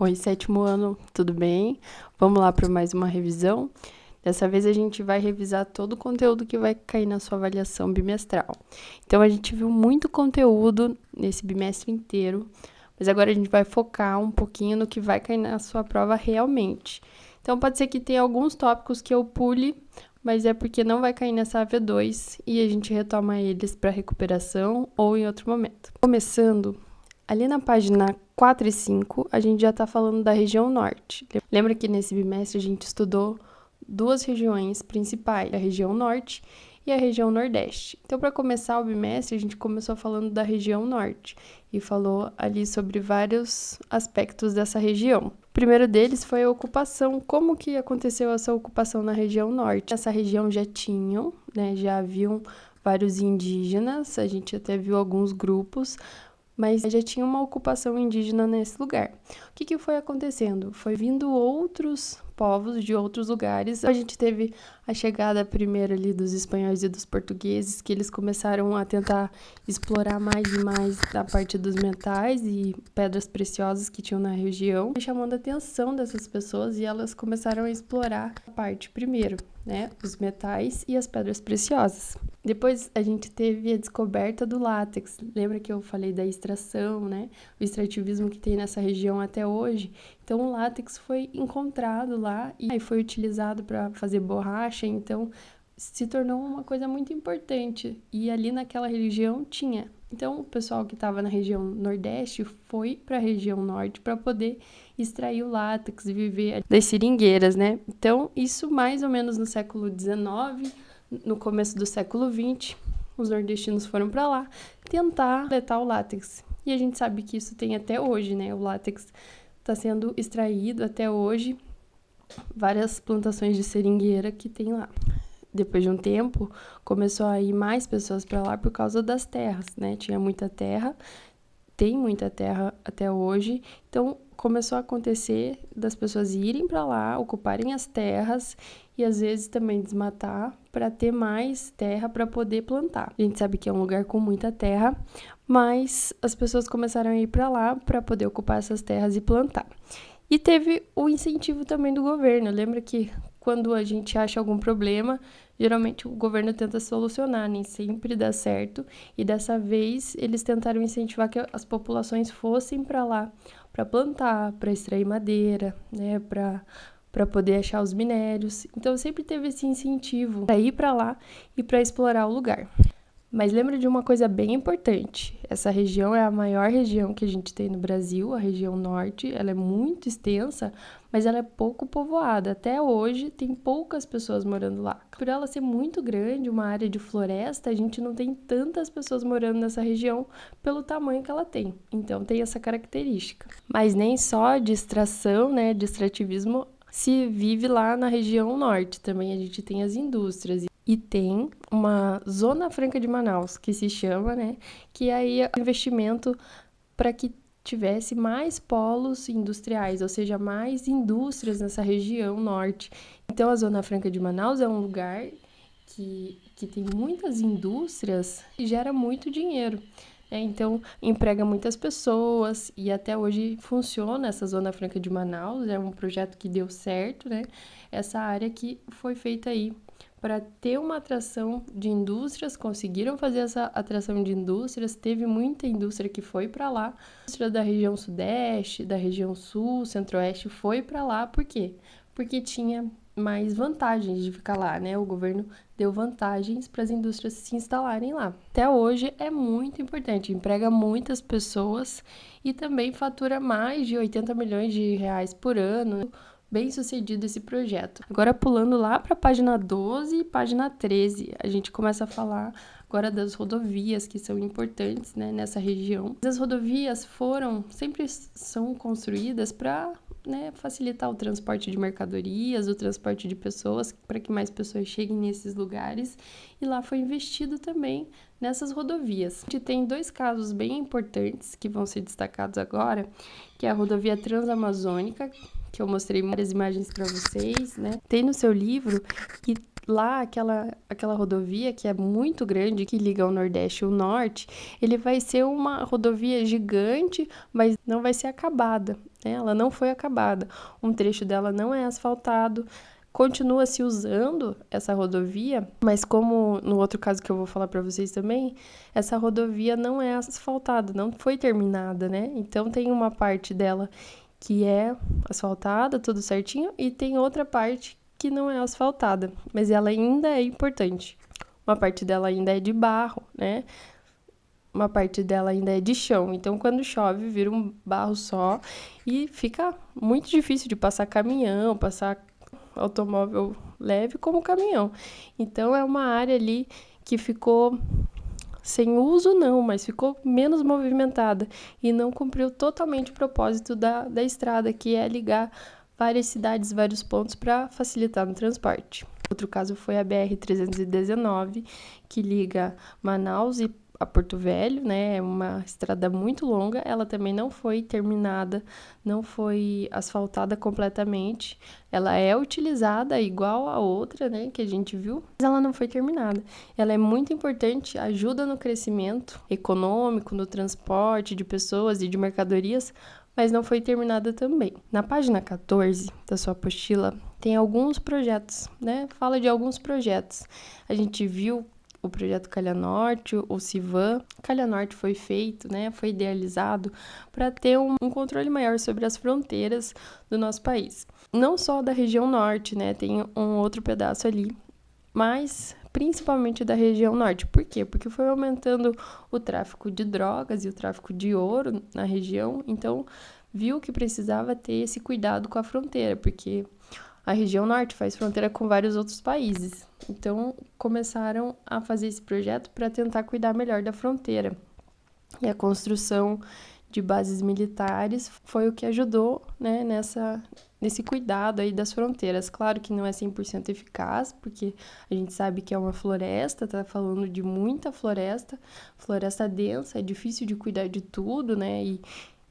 Oi, sétimo ano, tudo bem? Vamos lá para mais uma revisão. Dessa vez a gente vai revisar todo o conteúdo que vai cair na sua avaliação bimestral. Então, a gente viu muito conteúdo nesse bimestre inteiro, mas agora a gente vai focar um pouquinho no que vai cair na sua prova realmente. Então, pode ser que tenha alguns tópicos que eu pule, mas é porque não vai cair nessa AV2 e a gente retoma eles para recuperação ou em outro momento. Começando, ali na página 4 e 5, a gente já está falando da região norte. Lembra que nesse bimestre a gente estudou duas regiões principais, a região norte e a região nordeste. Então, para começar o bimestre, a gente começou falando da região norte e falou ali sobre vários aspectos dessa região. O primeiro deles foi a ocupação. Como que aconteceu essa ocupação na região norte? Nessa região já haviam vários indígenas, a gente até viu alguns grupos, mas já tinha uma ocupação indígena nesse lugar. O que foi acontecendo? Foi vindo outros povos de outros lugares. A gente teve a chegada primeiro ali dos espanhóis e dos portugueses, que eles começaram a tentar explorar mais e mais a parte dos metais e pedras preciosas que tinham na região, chamando a atenção dessas pessoas, e elas começaram a explorar a parte primeiro, os metais e as pedras preciosas. Depois a gente teve a descoberta do látex. Lembra que eu falei da extração, o extrativismo que tem nessa região até hoje? Então o látex foi encontrado lá e foi utilizado para fazer borracha, então se tornou uma coisa muito importante. E ali naquela região tinha. Então o pessoal que estava na região nordeste foi para a região norte para poder extrair o látex e viver das seringueiras, Então isso mais ou menos no século XIX, no começo do século XX, os nordestinos foram para lá tentar coletar o látex. E a gente sabe que isso tem até hoje, O látex está sendo extraído até hoje, várias plantações de seringueira que tem lá. Depois de um tempo, começou a ir mais pessoas para lá por causa das terras, Tinha muita terra, tem muita terra até hoje, então começou a acontecer das pessoas irem para lá, ocuparem as terras e às vezes também desmatar para ter mais terra para poder plantar. A gente sabe que é um lugar com muita terra, mas as pessoas começaram a ir para lá para poder ocupar essas terras e plantar. E teve o incentivo também do governo. Lembra que quando a gente acha algum problema, geralmente o governo tenta solucionar, nem sempre dá certo. E dessa vez eles tentaram incentivar que as populações fossem para lá para plantar, para extrair madeira, para poder achar os minérios. Então sempre teve esse incentivo para ir para lá e para explorar o lugar. Mas lembra de uma coisa bem importante, essa região é a maior região que a gente tem no Brasil, a região norte, ela é muito extensa, mas ela é pouco povoada, até hoje tem poucas pessoas morando lá. Por ela ser muito grande, uma área de floresta, a gente não tem tantas pessoas morando nessa região pelo tamanho que ela tem, então tem essa característica. Mas nem só de extração, de extrativismo, se vive lá na região norte, também a gente tem as indústrias. E tem uma Zona Franca de Manaus, que se chama, que aí é um investimento para que tivesse mais polos industriais, ou seja, mais indústrias nessa região norte. Então, a Zona Franca de Manaus é um lugar que tem muitas indústrias e gera muito dinheiro. Então, emprega muitas pessoas e até hoje funciona essa Zona Franca de Manaus, é um projeto que deu certo, Essa área que foi feita aí para ter uma atração de indústrias, conseguiram fazer essa atração de indústrias, teve muita indústria que foi para lá, a indústria da região sudeste, da região sul, centro-oeste foi para lá, por quê? Porque tinha mais vantagens de ficar lá, O governo deu vantagens para as indústrias se instalarem lá. Até hoje é muito importante, emprega muitas pessoas e também fatura mais de 80 milhões de reais por ano, bem sucedido esse projeto. Agora pulando lá para a página 12 e página 13, a gente começa a falar agora das rodovias que são importantes nessa região. As rodovias sempre são construídas para facilitar o transporte de mercadorias, o transporte de pessoas, para que mais pessoas cheguem nesses lugares, e lá foi investido também nessas rodovias. A gente tem dois casos bem importantes que vão ser destacados agora, que é a rodovia Transamazônica, que eu mostrei várias imagens para vocês, Tem no seu livro que lá aquela rodovia que é muito grande, que liga o Nordeste e o Norte, ele vai ser uma rodovia gigante, mas não vai ser acabada. né? Ela não foi acabada. Um trecho dela não é asfaltado. Continua se usando essa rodovia, mas como no outro caso que eu vou falar para vocês também, essa rodovia não é asfaltada, não foi terminada, né? Então tem uma parte dela que é asfaltada, tudo certinho, e tem outra parte que não é asfaltada, mas ela ainda é importante. Uma parte dela ainda é de barro, né? Uma parte dela ainda é de chão. Então, quando chove, vira um barro só e fica muito difícil de passar caminhão, passar automóvel leve como caminhão. Então, é uma área ali que ficou sem uso, não, mas ficou menos movimentada e não cumpriu totalmente o propósito da estrada, que é ligar várias cidades, vários pontos para facilitar no transporte. Outro caso foi a BR-319, que liga Manaus a Porto Velho, né? É uma estrada muito longa, ela também não foi terminada, não foi asfaltada completamente. Ela é utilizada igual a outra, né, que a gente viu, mas ela não foi terminada. Ela é muito importante, ajuda no crescimento econômico, no transporte de pessoas e de mercadorias, mas não foi terminada também. Na página 14 da sua apostila, tem alguns projetos, né? Fala de alguns projetos. A gente viu o projeto Calha Norte, o Civan. Calha Norte foi feito, né? Foi idealizado para ter um controle maior sobre as fronteiras do nosso país. Não só da região norte, né? Tem um outro pedaço ali, mas principalmente da região norte. Por quê? Porque foi aumentando o tráfico de drogas e o tráfico de ouro na região, então viu que precisava ter esse cuidado com a fronteira, porque a região norte faz fronteira com vários outros países. Então começaram a fazer esse projeto para tentar cuidar melhor da fronteira. E a construção de bases militares foi o que ajudou, né, nesse cuidado aí das fronteiras. Claro que não é 100% eficaz, porque a gente sabe que é uma floresta, tá falando de muita floresta, floresta densa, é difícil de cuidar de tudo, né,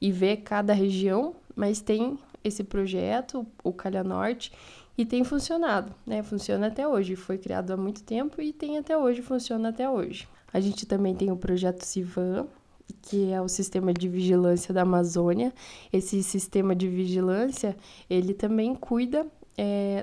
e ver cada região, mas tem esse projeto, o Calha Norte, e tem funcionado, né, funciona até hoje, foi criado há muito tempo e tem até hoje, funciona até hoje. A gente também tem o projeto Civan, que é o sistema de vigilância da Amazônia. Esse sistema de vigilância, ele também cuida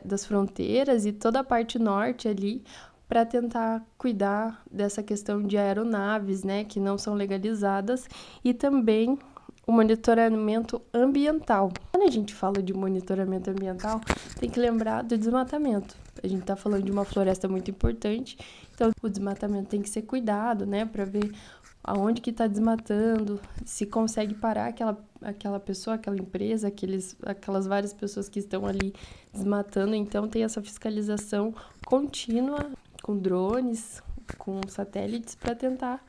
das fronteiras e toda a parte norte ali, para tentar cuidar dessa questão de aeronaves, né, que não são legalizadas, e também o monitoramento ambiental. Quando a gente fala de monitoramento ambiental, tem que lembrar do desmatamento. A gente está falando de uma floresta muito importante, então o desmatamento tem que ser cuidado, né, para ver aonde que está desmatando, se consegue parar aquela pessoa, aquela empresa, aquelas várias pessoas que estão ali desmatando. Então, tem essa fiscalização contínua com drones, com satélites, para tentar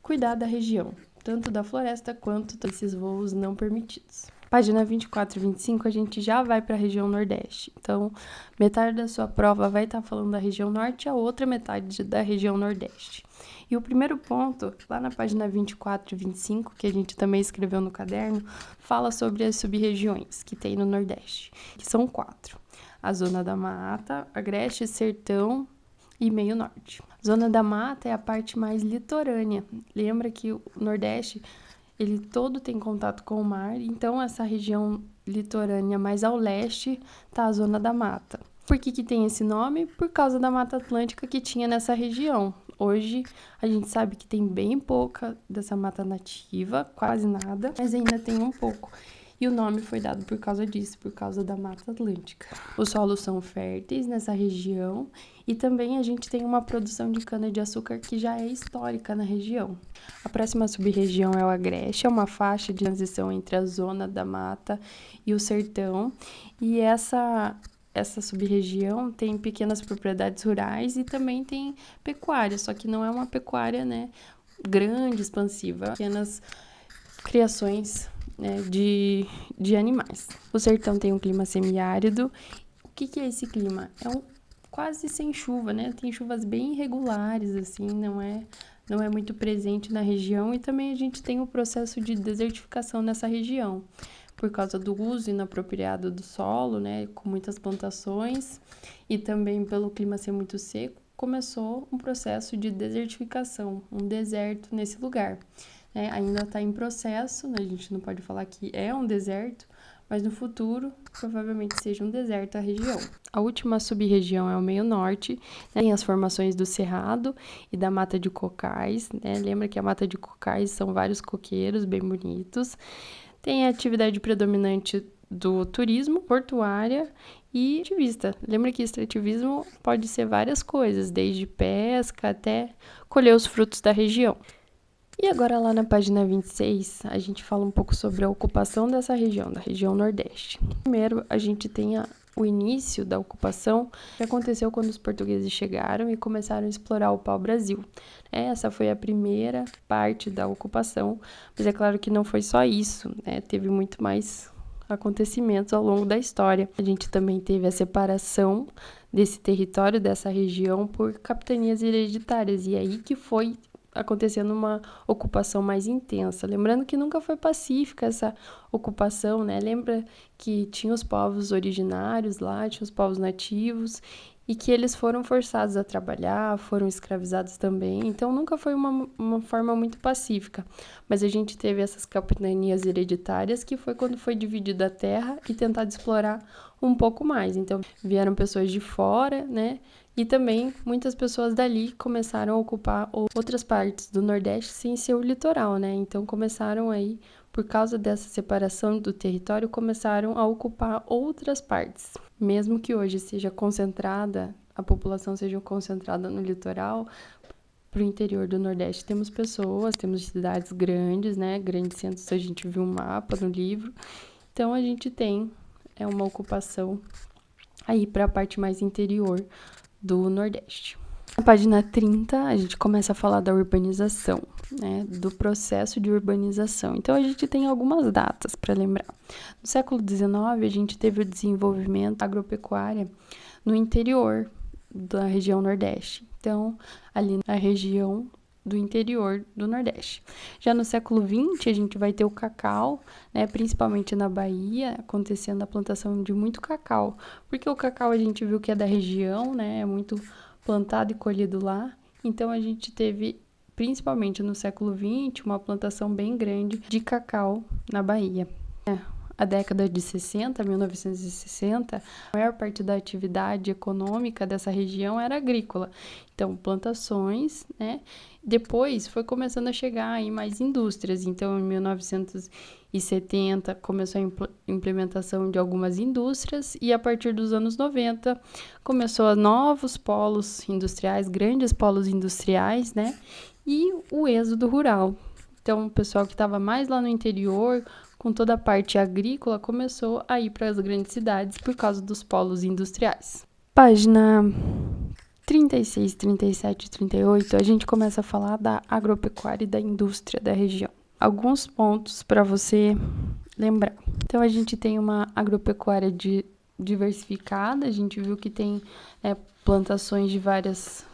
cuidar da região, tanto da floresta quanto desses voos não permitidos. Página 24 e 25, a gente já vai para a região Nordeste. Então, metade da sua prova vai estar falando da região Norte e a outra metade da região Nordeste. E o primeiro ponto, lá na página 24 e 25, que a gente também escreveu no caderno, fala sobre as sub-regiões que tem no Nordeste, que são 4. A Zona da Mata, Agreste, Sertão e Meio Norte. Zona da Mata é a parte mais litorânea. Lembra que o Nordeste, ele todo tem contato com o mar, então essa região litorânea mais ao leste está a Zona da Mata. Por que tem esse nome? Por causa da Mata Atlântica que tinha nessa região. Hoje a gente sabe que tem bem pouca dessa mata nativa, quase nada, mas ainda tem um pouco. E o nome foi dado por causa disso, por causa da Mata Atlântica. Os solos são férteis nessa região e também a gente tem uma produção de cana-de-açúcar que já é histórica na região. A próxima sub-região é o Agreste, é uma faixa de transição entre a zona da mata e o sertão. E essa sub-região tem pequenas propriedades rurais e também tem pecuária, só que não é uma pecuária, né, grande, expansiva, pequenas criações, né, de animais. O sertão tem um clima semiárido. O que é esse clima? É quase sem chuva, né? Tem chuvas bem irregulares, assim, não é muito presente na região, e também a gente tem o processo de desertificação nessa região, por causa do uso inapropriado do solo, né, com muitas plantações, e também pelo clima ser muito seco, começou um processo de desertificação, um deserto nesse lugar. ainda está em processo, né? A gente não pode falar que é um deserto, mas no futuro provavelmente seja um deserto a região. A última sub-região é o meio norte, né? Tem as formações do Cerrado e da Mata de Cocais, né? Lembra que a Mata de Cocais são vários coqueiros bem bonitos. Tem a atividade predominante do turismo, portuária e ativista. Lembra que extrativismo pode ser várias coisas, desde pesca até colher os frutos da região. E agora lá na página 26, a gente fala um pouco sobre a ocupação dessa região, da região Nordeste. Primeiro, a gente tem o início da ocupação, que aconteceu quando os portugueses chegaram e começaram a explorar o pau-brasil. Essa foi a primeira parte da ocupação, mas é claro que não foi só isso, né? Teve muito mais acontecimentos ao longo da história. A gente também teve a separação desse território, dessa região, por capitanias hereditárias, e aí que foi acontecendo uma ocupação mais intensa. Lembrando que nunca foi pacífica essa ocupação, né? Lembra que tinha os povos originários lá, tinha os povos nativos, e que eles foram forçados a trabalhar, foram escravizados também. Então, nunca foi uma forma muito pacífica. Mas a gente teve essas capitanias hereditárias, que foi quando foi dividida a terra e tentado explorar um pouco mais. Então, vieram pessoas de fora, né? E também muitas pessoas dali começaram a ocupar outras partes do Nordeste sem ser o litoral, né? Então começaram aí, por causa dessa separação do território, começaram a ocupar outras partes. Mesmo que hoje seja concentrada, a população seja concentrada no litoral, para o interior do Nordeste temos pessoas, temos cidades grandes, né? Grandes centros, a gente viu um mapa no livro. Então a gente tem uma ocupação aí para a parte mais interior do Nordeste. Na página 30, a gente começa a falar da urbanização, né, do processo de urbanização. Então, a gente tem algumas datas para lembrar. No século XIX, a gente teve o desenvolvimento agropecuário no interior da região Nordeste. Então, ali na região do interior do Nordeste. Já no século XX, a gente vai ter o cacau, né, principalmente na Bahia, acontecendo a plantação de muito cacau, porque o cacau a gente viu que é da região, né, é muito plantado e colhido lá, então a gente teve, principalmente no século XX, uma plantação bem grande de cacau na Bahia. A década de 60, 1960, a maior parte da atividade econômica dessa região era agrícola. Então, plantações, né? Depois foi começando a chegar aí mais indústrias. Então, em 1970, começou a implementação de algumas indústrias e a partir dos anos 90, começou a novos polos industriais, grandes polos industriais, né? E o êxodo rural. Então, o pessoal que estava mais lá no interior, com toda a parte agrícola, começou a ir para as grandes cidades por causa dos polos industriais. Página 36, 37 e 38, a gente começa a falar da agropecuária e da indústria da região. Alguns pontos para você lembrar. Então, a gente tem uma agropecuária diversificada, a gente viu que tem plantações de vários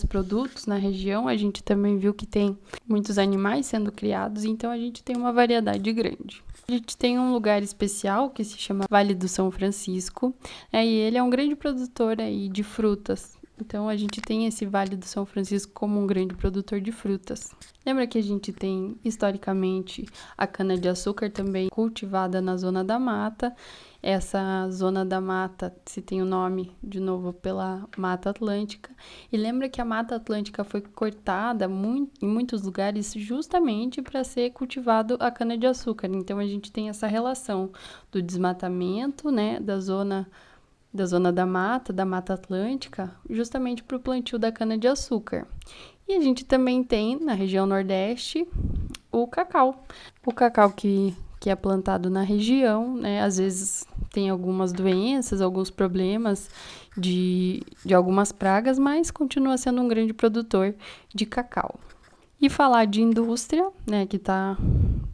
produtos na região, a gente também viu que tem muitos animais sendo criados, então a gente tem uma variedade grande. A gente tem um lugar especial que se chama Vale do São Francisco, e ele é um grande produtor aí de frutas. Então, a gente tem esse Vale do São Francisco como um grande produtor de frutas. Lembra que a gente tem, historicamente, a cana-de-açúcar também cultivada na Zona da Mata. Essa Zona da Mata se tem o nome, de novo, pela Mata Atlântica. E lembra que a Mata Atlântica foi cortada em muitos lugares justamente para ser cultivado a cana-de-açúcar. Então, a gente tem essa relação do desmatamento, né, da Zona da Mata Atlântica, justamente para o plantio da cana-de-açúcar. E a gente também tem, na região Nordeste, o cacau. O cacau que é plantado na região, né? Às vezes tem algumas doenças, alguns problemas de algumas pragas, mas continua sendo um grande produtor de cacau. E falar de indústria, né? Que está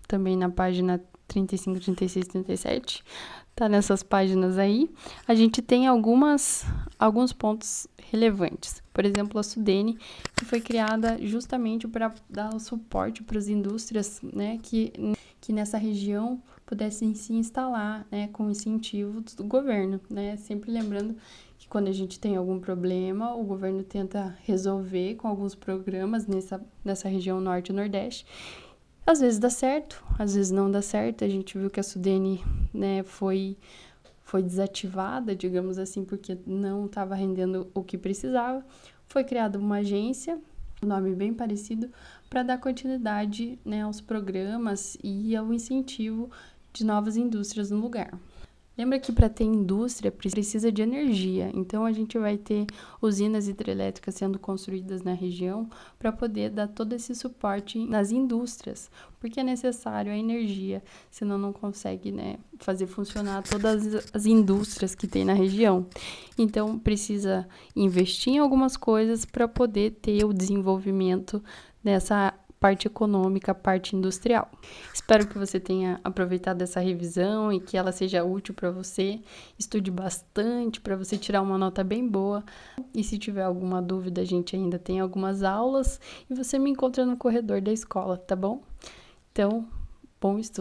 também na página 35, 36, 37, tá nessas páginas aí, a gente tem alguns pontos relevantes. Por exemplo, a Sudene, que foi criada justamente para dar o suporte para as indústrias, né, que nessa região pudessem se instalar, né, com incentivos do governo, né, sempre lembrando que quando a gente tem algum problema, o governo tenta resolver com alguns programas nessa região norte e nordeste. Às vezes dá certo, às vezes não dá certo. A gente viu que a Sudene, né, foi desativada, digamos assim, porque não estava rendendo o que precisava. Foi criada uma agência, um nome bem parecido, para dar continuidade, né, aos programas e ao incentivo de novas indústrias no lugar. Lembra que para ter indústria precisa de energia, então a gente vai ter usinas hidrelétricas sendo construídas na região para poder dar todo esse suporte nas indústrias, porque é necessário a energia, senão não consegue, né, fazer funcionar todas as indústrias que tem na região. Então precisa investir em algumas coisas para poder ter o desenvolvimento dessa parte econômica, parte industrial. Espero que você tenha aproveitado essa revisão e que ela seja útil para você. Estude bastante para você tirar uma nota bem boa. E se tiver alguma dúvida, a gente ainda tem algumas aulas e você me encontra no corredor da escola, tá bom? Então, bom estudo!